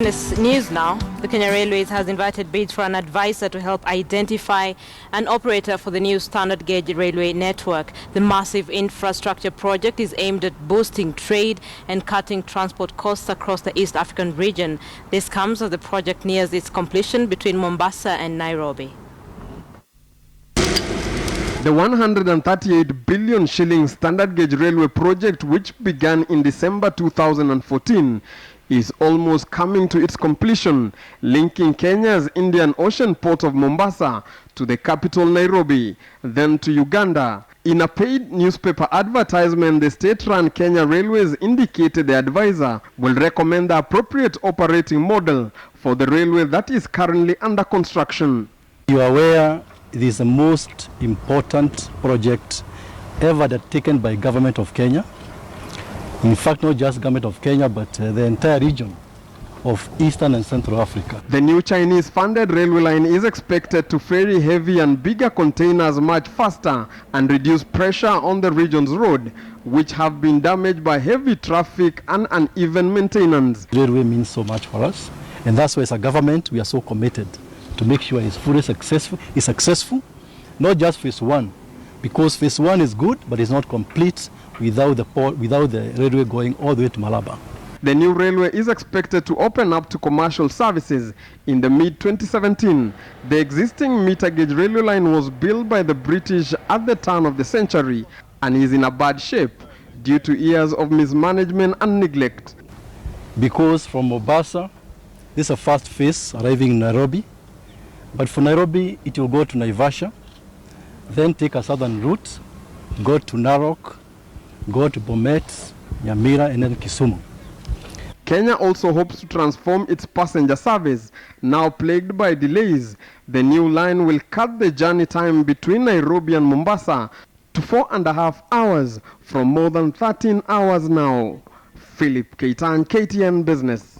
Business news now. The Kenya Railways has invited bids for an advisor to help identify an operator for the new standard gauge railway network. The massive infrastructure project is aimed at boosting trade and cutting transport costs across the East African region. This comes as the project nears its completion between Mombasa and Nairobi. The 138 billion shilling standard gauge railway project, which began in December 2014, is almost coming to its completion, linking Kenya's Indian Ocean port of Mombasa to the capital Nairobi, then to Uganda. In a paid newspaper advertisement, the state-run Kenya Railways indicated the advisor will recommend the appropriate operating model for the railway that is currently under construction. You are aware it is the most important project ever undertaken by government of Kenya. In fact, not just government of Kenya, but the entire region of Eastern and Central Africa. The new Chinese-funded railway line is expected to ferry heavy and bigger containers much faster and reduce pressure on the region's road, which have been damaged by heavy traffic and uneven maintenance. Railway means so much for us, and that's why as a government we are so committed to make sure it's fully successful, not just phase one, because phase one is good, but it's not complete without the railway going all the way to Malaba. The new railway is expected to open up to commercial services in the mid-2017. The existing meter gauge railway line was built by the British at the turn of the century and is in a bad shape due to years of mismanagement and neglect. Because from Mombasa, this is a first phase arriving in Nairobi, but for Nairobi it will go to Naivasha, then take a southern route, go to Narok, go to Bomet, Nyamira, and then Kisumu. Kenya also hopes to transform its passenger service, now plagued by delays. The new line will cut the journey time between Nairobi and Mombasa to 4.5 hours from more than 13 hours now. Philip Keitan, KTN Business.